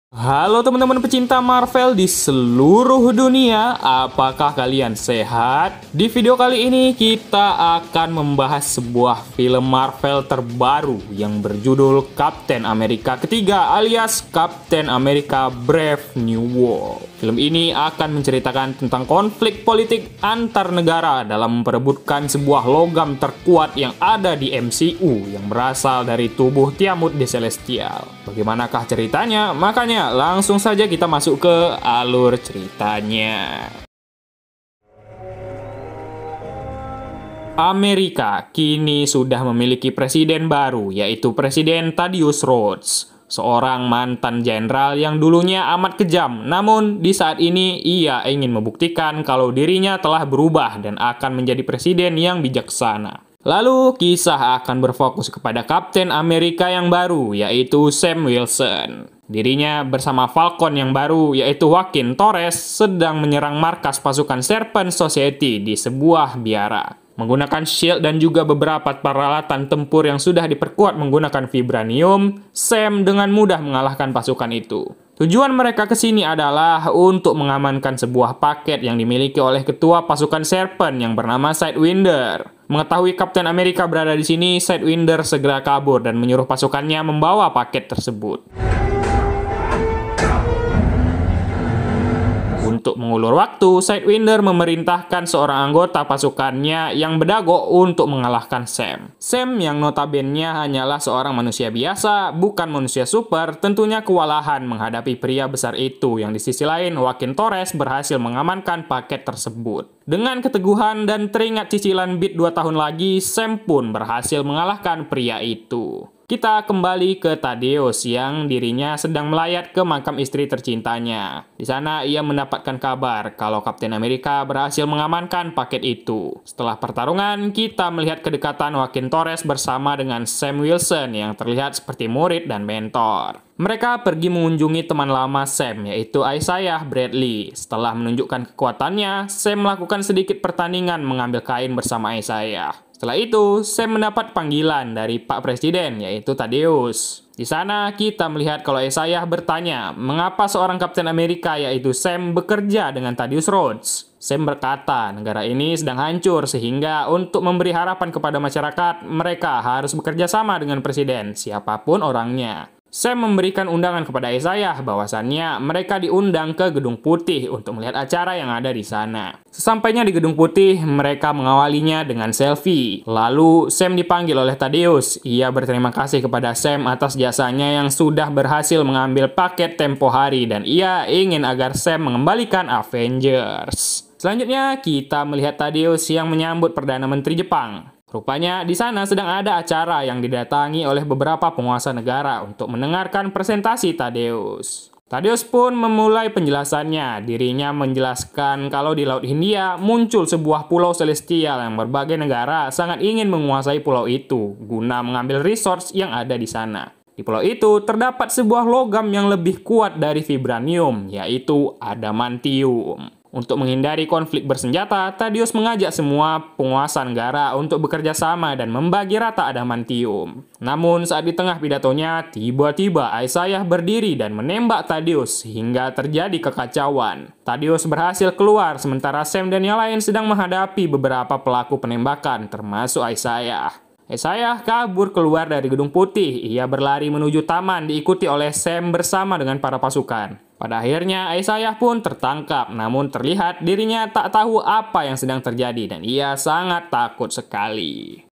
Halo teman-teman pecinta Marvel di seluruh dunia, apakah kalian sehat? Di video kali ini kita akan membahas sebuah film Marvel terbaru yang berjudul Captain America ketiga alias Captain America Brave New World. Film ini akan menceritakan tentang konflik politik antar negara dalam memperebutkan sebuah logam terkuat yang ada di MCU yang berasal dari tubuh Tiamut the Celestial. Bagaimanakah ceritanya? Makanya langsung saja kita masuk ke alur ceritanya. Amerika kini sudah memiliki presiden baru, yaitu Presiden Thaddeus Rhodes, seorang mantan jenderal yang dulunya amat kejam. Namun di saat ini ia ingin membuktikan kalau dirinya telah berubah dan akan menjadi presiden yang bijaksana. Lalu kisah akan berfokus kepada Kapten Amerika yang baru, yaitu Sam Wilson. Dirinya bersama Falcon yang baru, yaitu Joaquin Torres, sedang menyerang markas pasukan Serpent Society di sebuah biara. Menggunakan shield dan juga beberapa peralatan tempur yang sudah diperkuat menggunakan vibranium, Sam dengan mudah mengalahkan pasukan itu. Tujuan mereka ke sini adalah untuk mengamankan sebuah paket yang dimiliki oleh ketua pasukan Serpent yang bernama Sidewinder. Mengetahui Kapten Amerika berada di sini, Sidewinder segera kabur dan menyuruh pasukannya membawa paket tersebut. Untuk mengulur waktu, Sidewinder memerintahkan seorang anggota pasukannya yang berdago untuk mengalahkan Sam. Sam yang notabene hanyalah seorang manusia biasa, bukan manusia super, tentunya kewalahan menghadapi pria besar itu yang di sisi lain Joaquin Torres berhasil mengamankan paket tersebut. Dengan keteguhan dan teringat cicilan beat 2 tahun lagi, Sam pun berhasil mengalahkan pria itu. Kita kembali ke Thaddeus yang dirinya sedang melayat ke makam istri tercintanya. Di sana ia mendapatkan kabar kalau Kapten Amerika berhasil mengamankan paket itu. Setelah pertarungan, kita melihat kedekatan Joaquin Torres bersama dengan Sam Wilson yang terlihat seperti murid dan mentor. Mereka pergi mengunjungi teman lama Sam, yaitu Isaiah Bradley. Setelah menunjukkan kekuatannya, Sam melakukan sedikit pertandingan mengambil kain bersama Isaiah. Setelah itu, Sam mendapat panggilan dari Pak Presiden, yaitu Thaddeus. Di sana, kita melihat kalau Isaiah bertanya, mengapa seorang Kapten Amerika, yaitu Sam, bekerja dengan Thaddeus Rhodes? Sam berkata, negara ini sedang hancur, sehingga untuk memberi harapan kepada masyarakat, mereka harus bekerja sama dengan Presiden, siapapun orangnya. Sam memberikan undangan kepada Isaiah bahwasannya mereka diundang ke Gedung Putih untuk melihat acara yang ada di sana. Sesampainya di Gedung Putih, mereka mengawalinya dengan selfie. Lalu Sam dipanggil oleh Thaddeus. Ia berterima kasih kepada Sam atas jasanya yang sudah berhasil mengambil paket tempo hari dan ia ingin agar Sam mengembalikan Avengers. Selanjutnya, kita melihat Thaddeus yang menyambut Perdana Menteri Jepang. Rupanya di sana sedang ada acara yang didatangi oleh beberapa penguasa negara untuk mendengarkan presentasi Thaddeus. Thaddeus pun memulai penjelasannya. Dirinya menjelaskan kalau di Laut Hindia muncul sebuah pulau celestial yang berbagai negara sangat ingin menguasai pulau itu guna mengambil resource yang ada di sana. Di pulau itu terdapat sebuah logam yang lebih kuat dari vibranium, yaitu adamantium. Untuk menghindari konflik bersenjata, Thaddeus mengajak semua penguasa negara untuk bekerja sama dan membagi rata adamantium. Namun saat di tengah pidatonya, tiba-tiba Isaiah berdiri dan menembak Thaddeus hingga terjadi kekacauan. Thaddeus berhasil keluar sementara Sam dan yang lain sedang menghadapi beberapa pelaku penembakan termasuk Isaiah. Isaiah kabur keluar dari Gedung Putih. Ia berlari menuju taman diikuti oleh Sam bersama dengan para pasukan. Pada akhirnya Isaiah pun tertangkap, namun terlihat dirinya tak tahu apa yang sedang terjadi dan ia sangat takut sekali.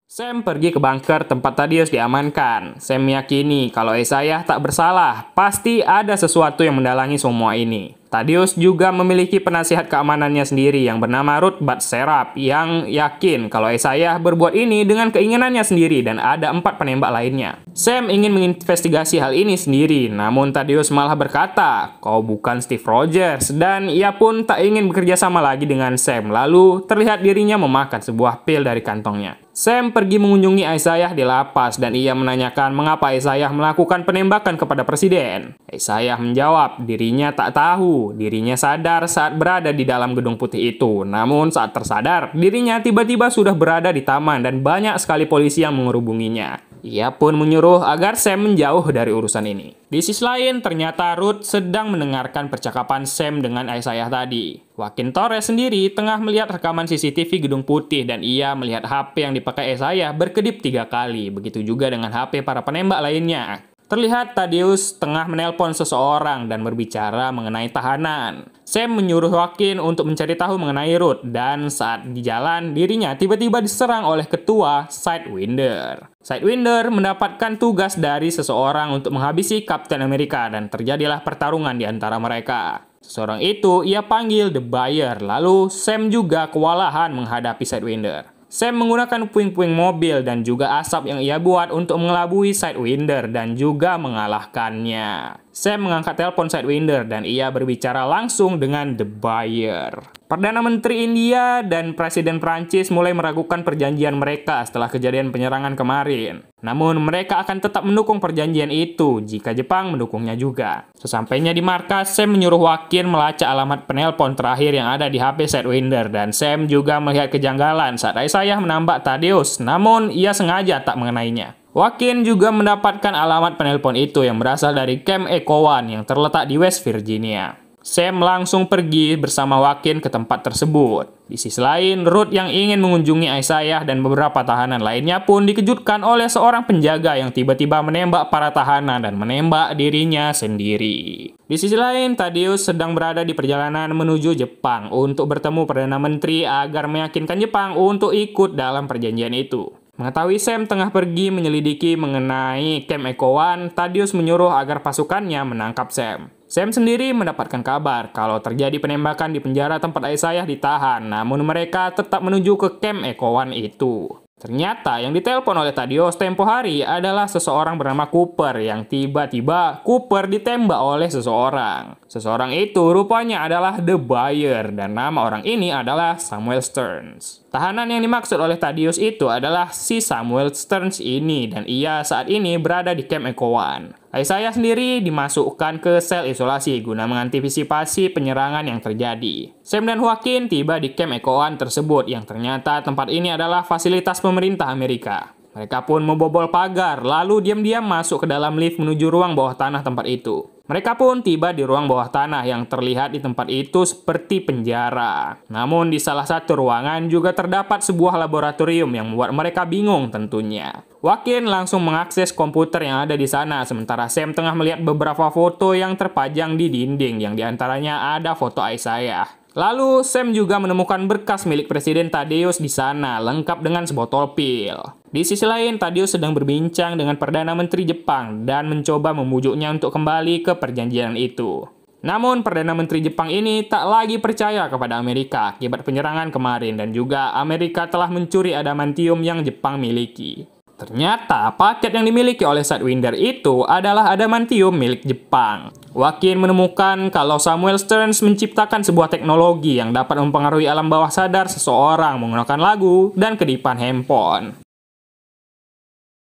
Sam pergi ke bunker tempat Thaddeus diamankan. Sam meyakini kalau Isaiah tak bersalah, pasti ada sesuatu yang mendalangi semua ini. Thaddeus juga memiliki penasihat keamanannya sendiri yang bernama Ruth Bader Seraph yang yakin kalau Isaiah berbuat ini dengan keinginannya sendiri dan ada 4 penembak lainnya. Sam ingin menginvestigasi hal ini sendiri, namun Thaddeus malah berkata, "Kau bukan Steve Rogers," dan ia pun tak ingin bekerja sama lagi dengan Sam. Lalu terlihat dirinya memakan sebuah pil dari kantongnya. Sam pergi mengunjungi Isaiah di lapas dan ia menanyakan mengapa Isaiah melakukan penembakan kepada presiden. Isaiah menjawab dirinya tak tahu, dirinya sadar saat berada di dalam Gedung Putih itu. Namun saat tersadar, dirinya tiba-tiba sudah berada di taman dan banyak sekali polisi yang mengerubunginya. Ia pun menyuruh agar Sam menjauh dari urusan ini. Di sisi lain, ternyata Ruth sedang mendengarkan percakapan Sam dengan Isaiah tadi. Joaquin Torres sendiri tengah melihat rekaman CCTV Gedung Putih dan ia melihat HP yang dipakai Isaiah berkedip 3 kali. Begitu juga dengan HP para penembak lainnya. Terlihat Thaddeus tengah menelpon seseorang dan berbicara mengenai tahanan. Sam menyuruh Joaquin untuk mencari tahu mengenai Ruth, dan saat di jalan, dirinya tiba-tiba diserang oleh ketua Sidewinder. Sidewinder mendapatkan tugas dari seseorang untuk menghabisi Kapten Amerika dan terjadilah pertarungan di antara mereka. Seseorang itu ia panggil The Buyer, lalu Sam juga kewalahan menghadapi Sidewinder. Sam menggunakan puing-puing mobil dan juga asap yang ia buat untuk mengelabui Sidewinder dan juga mengalahkannya. Sam mengangkat telepon Sidewinder dan ia berbicara langsung dengan The Buyer. Perdana Menteri India dan Presiden Prancis mulai meragukan perjanjian mereka setelah kejadian penyerangan kemarin. Namun mereka akan tetap mendukung perjanjian itu jika Jepang mendukungnya juga. Sesampainya di markas, Sam menyuruh Joaquin melacak alamat penelpon terakhir yang ada di HP Sidewinder dan Sam juga melihat kejanggalan saat Isaiah menambah Thaddeus, namun ia sengaja tak mengenainya. Joaquin juga mendapatkan alamat penelpon itu yang berasal dari Camp Echo One yang terletak di West Virginia. Sam langsung pergi bersama Joaquin ke tempat tersebut. Di sisi lain, Ruth yang ingin mengunjungi Isaiah dan beberapa tahanan lainnya pun dikejutkan oleh seorang penjaga yang tiba-tiba menembak para tahanan dan menembak dirinya sendiri. Di sisi lain, Thaddeus sedang berada di perjalanan menuju Jepang untuk bertemu Perdana Menteri agar meyakinkan Jepang untuk ikut dalam perjanjian itu. Mengetahui Sam tengah pergi menyelidiki mengenai Camp Echo One, Thaddeus menyuruh agar pasukannya menangkap Sam. Sam sendiri mendapatkan kabar kalau terjadi penembakan di penjara tempat Isaiah ditahan, namun mereka tetap menuju ke Camp Echo One itu. Ternyata yang ditelepon oleh Thaddeus tempo hari adalah seseorang bernama Cooper yang tiba-tiba Cooper ditembak oleh seseorang. Seseorang itu rupanya adalah The Buyer dan nama orang ini adalah Samuel Stearns. Tahanan yang dimaksud oleh Thaddeus itu adalah si Samuel Stearns ini dan ia saat ini berada di Camp Echo One. Isaiah sendiri dimasukkan ke sel isolasi guna mengantisipasi penyerangan yang terjadi. Sam dan Joaquin tiba di Camp Echo One tersebut yang ternyata tempat ini adalah fasilitas pemerintah Amerika. Mereka pun membobol pagar lalu diam-diam masuk ke dalam lift menuju ruang bawah tanah tempat itu. Mereka pun tiba di ruang bawah tanah yang terlihat di tempat itu seperti penjara. Namun di salah satu ruangan juga terdapat sebuah laboratorium yang membuat mereka bingung tentunya. Joaquin langsung mengakses komputer yang ada di sana, sementara Sam tengah melihat beberapa foto yang terpajang di dinding yang diantaranya ada foto Isaiah. Lalu Sam juga menemukan berkas milik Presiden Thaddeus di sana, lengkap dengan sebotol pil. Di sisi lain, Thaddeus sedang berbincang dengan Perdana Menteri Jepang dan mencoba membujuknya untuk kembali ke perjanjian itu. Namun, Perdana Menteri Jepang ini tak lagi percaya kepada Amerika akibat penyerangan kemarin dan juga Amerika telah mencuri adamantium yang Jepang miliki. Ternyata, paket yang dimiliki oleh Sidewinder itu adalah adamantium milik Jepang. Joaquin menemukan kalau Samuel Stearns menciptakan sebuah teknologi yang dapat mempengaruhi alam bawah sadar seseorang menggunakan lagu dan kedipan handphone.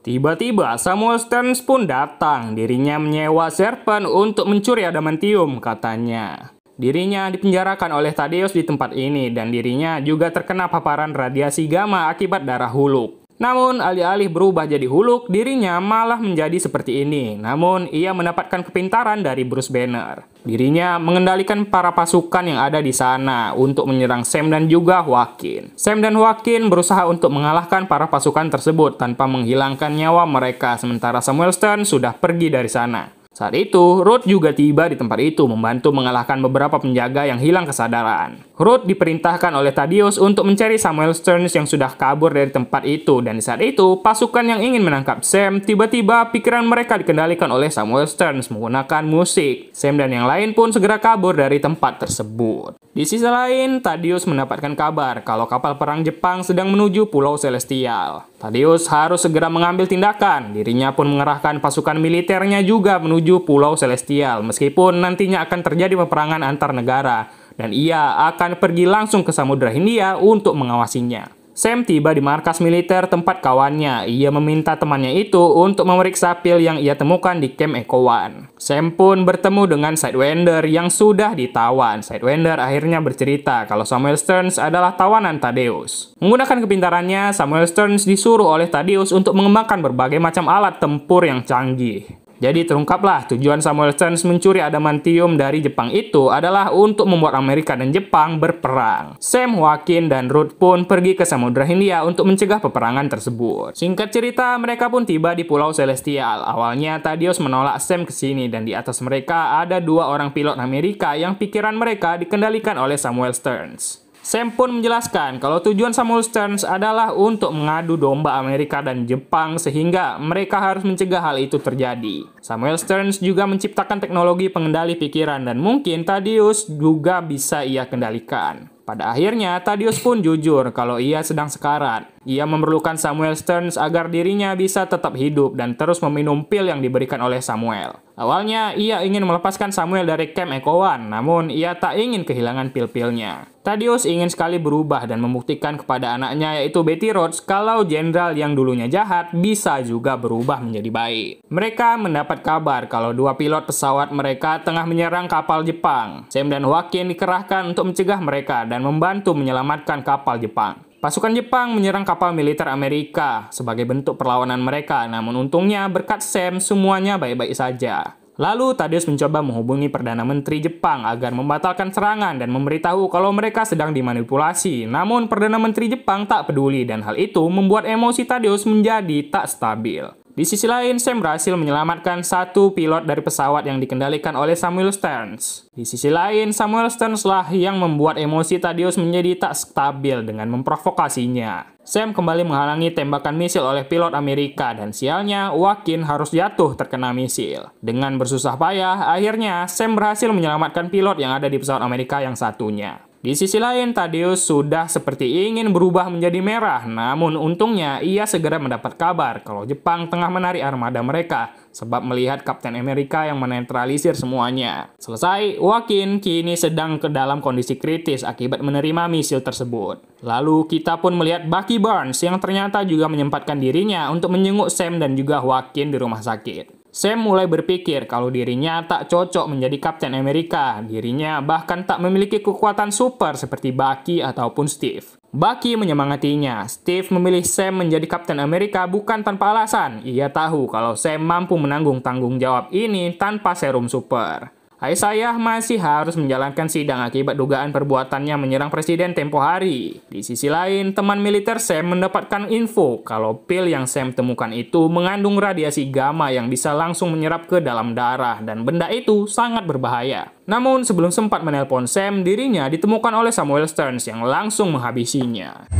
Tiba-tiba Samuel Stearns pun datang. Dirinya menyewa serpent untuk mencuri adamantium, katanya. Dirinya dipenjarakan oleh Thaddeus di tempat ini dan dirinya juga terkena paparan radiasi gamma akibat darah Huluk. Namun, alih-alih berubah jadi Huluk, dirinya malah menjadi seperti ini. Namun, ia mendapatkan kepintaran dari Bruce Banner. Dirinya mengendalikan para pasukan yang ada di sana untuk menyerang Sam dan juga Joaquin. Sam dan Joaquin berusaha untuk mengalahkan para pasukan tersebut tanpa menghilangkan nyawa mereka, sementara Samuel Stearns sudah pergi dari sana. Saat itu, Ruth juga tiba di tempat itu membantu mengalahkan beberapa penjaga yang hilang kesadaran. Ruth diperintahkan oleh Thaddeus untuk mencari Samuel Stearns yang sudah kabur dari tempat itu, dan di saat itu, pasukan yang ingin menangkap Sam, tiba-tiba pikiran mereka dikendalikan oleh Samuel Stearns menggunakan musik. Sam dan yang lain pun segera kabur dari tempat tersebut. Di sisi lain, Thaddeus mendapatkan kabar kalau kapal perang Jepang sedang menuju Pulau Celestial. Thaddeus harus segera mengambil tindakan. Dirinya pun mengerahkan pasukan militernya juga menuju Pulau Celestial, meskipun nantinya akan terjadi peperangan antar negara, dan ia akan pergi langsung ke Samudra Hindia untuk mengawasinya. Sam tiba di markas militer tempat kawannya. Ia meminta temannya itu untuk memeriksa pil yang ia temukan di Camp Echo One. Sam pun bertemu dengan Sidewinder yang sudah ditawan. Sidewinder akhirnya bercerita kalau Samuel Sterns adalah tawanan Thaddeus. Menggunakan kepintarannya, Samuel Sterns disuruh oleh Thaddeus untuk mengembangkan berbagai macam alat tempur yang canggih. Jadi terungkaplah tujuan Samuel Sterns mencuri adamantium dari Jepang itu adalah untuk membuat Amerika dan Jepang berperang. Sam, Joaquin, dan Ruth pun pergi ke Samudra Hindia untuk mencegah peperangan tersebut. Singkat cerita, mereka pun tiba di Pulau Celestial. Awalnya Thaddeus menolak Sam ke sini dan di atas mereka ada 2 orang pilot Amerika yang pikiran mereka dikendalikan oleh Samuel Sterns. Sam pun menjelaskan kalau tujuan Samuel Sterns adalah untuk mengadu domba Amerika dan Jepang sehingga mereka harus mencegah hal itu terjadi. Samuel Sterns juga menciptakan teknologi pengendali pikiran dan mungkin Thaddeus juga bisa ia kendalikan. Pada akhirnya, Thaddeus pun jujur kalau ia sedang sekarat. Ia memerlukan Samuel Sterns agar dirinya bisa tetap hidup dan terus meminum pil yang diberikan oleh Samuel. Awalnya, ia ingin melepaskan Samuel dari Camp Echo One, namun ia tak ingin kehilangan pil-pilnya. Thaddeus ingin sekali berubah dan membuktikan kepada anaknya yaitu Betty Rhodes kalau jenderal yang dulunya jahat bisa juga berubah menjadi baik. Mereka mendapat kabar kalau 2 pilot pesawat mereka tengah menyerang kapal Jepang. Sam dan Joaquin dikerahkan untuk mencegah mereka dan membantu menyelamatkan kapal Jepang. Pasukan Jepang menyerang kapal militer Amerika sebagai bentuk perlawanan mereka, namun untungnya berkat Sam semuanya baik-baik saja. Lalu Thaddeus mencoba menghubungi Perdana Menteri Jepang agar membatalkan serangan dan memberitahu kalau mereka sedang dimanipulasi. Namun Perdana Menteri Jepang tak peduli dan hal itu membuat emosi Thaddeus menjadi tak stabil. Di sisi lain, Sam berhasil menyelamatkan 1 pilot dari pesawat yang dikendalikan oleh Samuel Sterns. Di sisi lain, Samuel Sterns lah yang membuat emosi Thaddeus menjadi tak stabil dengan memprovokasinya. Sam kembali menghalangi tembakan misil oleh pilot Amerika dan sialnya, Joaquin harus jatuh terkena misil. Dengan bersusah payah, akhirnya Sam berhasil menyelamatkan pilot yang ada di pesawat Amerika yang satunya. Di sisi lain, Thaddeus sudah seperti ingin berubah menjadi merah, namun untungnya ia segera mendapat kabar kalau Jepang tengah menarik armada mereka sebab melihat Kapten Amerika yang menetralisir semuanya. Selesai, Joaquin kini sedang ke dalam kondisi kritis akibat menerima misil tersebut. Lalu kita pun melihat Bucky Barnes yang ternyata juga menyempatkan dirinya untuk menjenguk Sam dan juga Joaquin di rumah sakit. Sam mulai berpikir kalau dirinya tak cocok menjadi Kapten Amerika. Dirinya bahkan tak memiliki kekuatan super seperti Bucky ataupun Steve. Bucky menyemangatinya. Steve memilih Sam menjadi Kapten Amerika bukan tanpa alasan. Ia tahu kalau Sam mampu menanggung tanggung jawab ini tanpa serum super. Isaiah masih harus menjalankan sidang akibat dugaan perbuatannya menyerang presiden tempo hari. Di sisi lain, teman militer Sam mendapatkan info kalau pil yang Sam temukan itu mengandung radiasi gamma yang bisa langsung menyerap ke dalam darah dan benda itu sangat berbahaya. Namun sebelum sempat menelpon Sam, dirinya ditemukan oleh Samuel Sterns yang langsung menghabisinya.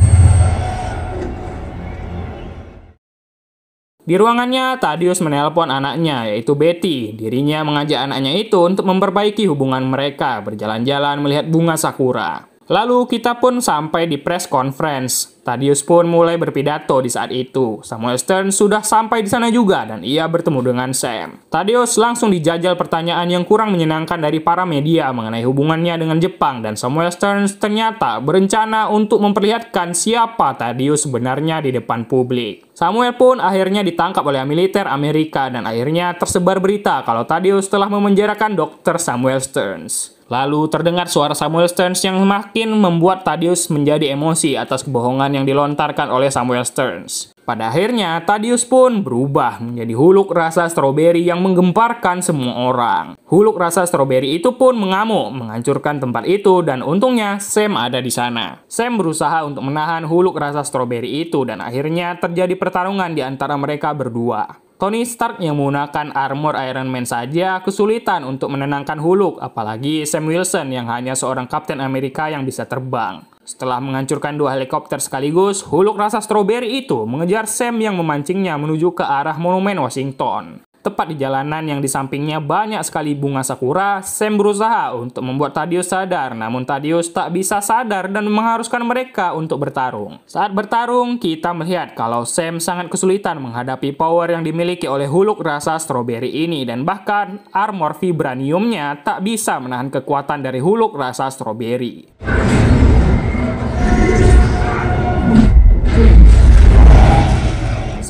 Di ruangannya, Thaddeus menelpon anaknya, yaitu Betty. Dirinya mengajak anaknya itu untuk memperbaiki hubungan mereka, berjalan-jalan melihat bunga sakura. Lalu kita pun sampai di press conference. Thaddeus pun mulai berpidato di saat itu. Samuel Sterns sudah sampai di sana juga dan ia bertemu dengan Sam. Thaddeus langsung dijajal pertanyaan yang kurang menyenangkan dari para media mengenai hubungannya dengan Jepang dan Samuel Sterns ternyata berencana untuk memperlihatkan siapa Thaddeus sebenarnya di depan publik. Samuel pun akhirnya ditangkap oleh militer Amerika dan akhirnya tersebar berita kalau Thaddeus telah memenjarakan Dr. Samuel Sterns. Lalu terdengar suara Samuel Sterns yang makin membuat Thaddeus menjadi emosi atas kebohongan yang dilontarkan oleh Samuel Sterns. Pada akhirnya, Thaddeus pun berubah menjadi huluk rasa stroberi yang menggemparkan semua orang. Huluk rasa stroberi itu pun mengamuk, menghancurkan tempat itu, dan untungnya Sam ada di sana. Sam berusaha untuk menahan huluk rasa stroberi itu, dan akhirnya terjadi pertarungan di antara mereka berdua. Tony Stark yang menggunakan armor Iron Man saja kesulitan untuk menenangkan Hulk, apalagi Sam Wilson yang hanya seorang Kapten Amerika yang bisa terbang. Setelah menghancurkan 2 helikopter sekaligus, Hulk rasa stroberi itu mengejar Sam yang memancingnya menuju ke arah Monumen Washington. Tepat di jalanan yang di sampingnya banyak sekali bunga sakura, Sam berusaha untuk membuat Thaddeus sadar, namun Thaddeus tak bisa sadar dan mengharuskan mereka untuk bertarung. Saat bertarung, kita melihat kalau Sam sangat kesulitan menghadapi power yang dimiliki oleh Hulk rasa stroberi ini, dan bahkan armor vibraniumnya tak bisa menahan kekuatan dari Hulk rasa stroberi.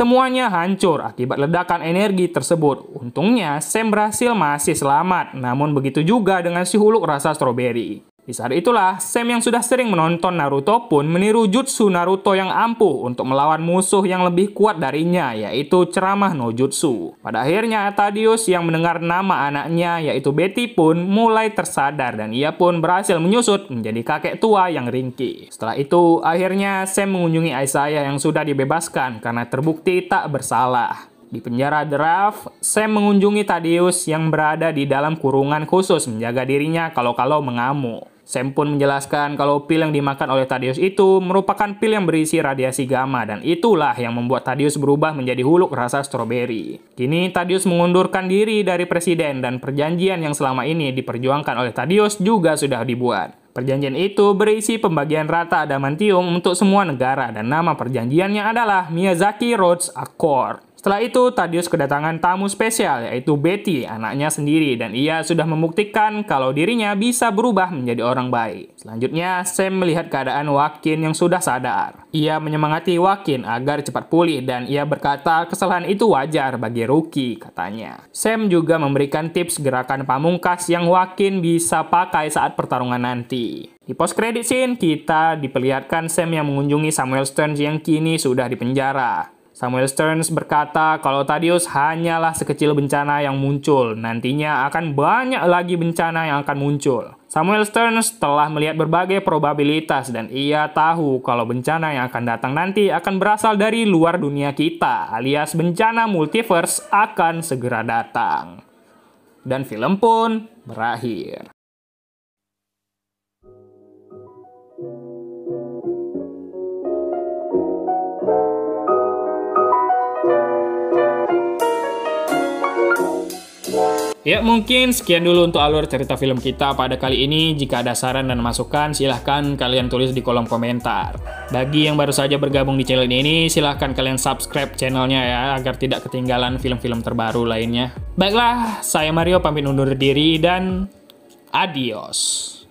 Semuanya hancur akibat ledakan energi tersebut. Untungnya, Sam berhasil masih selamat, namun begitu juga dengan si huluk rasa stroberi. Di saat itulah, Sam yang sudah sering menonton Naruto pun meniru jutsu Naruto yang ampuh untuk melawan musuh yang lebih kuat darinya, yaitu ceramah no jutsu. Pada akhirnya, Thaddeus yang mendengar nama anaknya, yaitu Betty pun mulai tersadar dan ia pun berhasil menyusut menjadi kakek tua yang ringkih. Setelah itu, akhirnya Sam mengunjungi Isaiah yang sudah dibebaskan karena terbukti tak bersalah. Di penjara Draft, Sam mengunjungi Thaddeus yang berada di dalam kurungan khusus menjaga dirinya kalau-kalau mengamuk. Sam pun menjelaskan kalau pil yang dimakan oleh Thaddeus itu merupakan pil yang berisi radiasi gamma dan itulah yang membuat Thaddeus berubah menjadi huluk rasa stroberi. Kini Thaddeus mengundurkan diri dari presiden dan perjanjian yang selama ini diperjuangkan oleh Thaddeus juga sudah dibuat. Perjanjian itu berisi pembagian rata adamantium untuk semua negara dan nama perjanjiannya adalah Miyazaki Roads Accord. Setelah itu, Thaddeus kedatangan tamu spesial, yaitu Betty, anaknya sendiri, dan ia sudah membuktikan kalau dirinya bisa berubah menjadi orang baik. Selanjutnya, Sam melihat keadaan Wakin yang sudah sadar. Ia menyemangati Wakin agar cepat pulih, dan ia berkata kesalahan itu wajar bagi Rookie, katanya. Sam juga memberikan tips gerakan pamungkas yang Wakin bisa pakai saat pertarungan nanti. Di post-credit scene, kita diperlihatkan Sam yang mengunjungi Samuel Stearns yang kini sudah di penjara. Samuel Stearns berkata kalau Thaddeus hanyalah sekecil bencana yang muncul, nantinya akan banyak lagi bencana yang akan muncul. Samuel Stearns telah melihat berbagai probabilitas dan ia tahu kalau bencana yang akan datang nanti akan berasal dari luar dunia kita, alias bencana multiverse akan segera datang. Dan film pun berakhir. Ya, mungkin sekian dulu untuk alur cerita film kita pada kali ini. Jika ada saran dan masukan, silahkan kalian tulis di kolom komentar. Bagi yang baru saja bergabung di channel ini, silahkan kalian subscribe channelnya ya, agar tidak ketinggalan film-film terbaru lainnya. Baiklah, saya Mario pamit undur diri dan adios.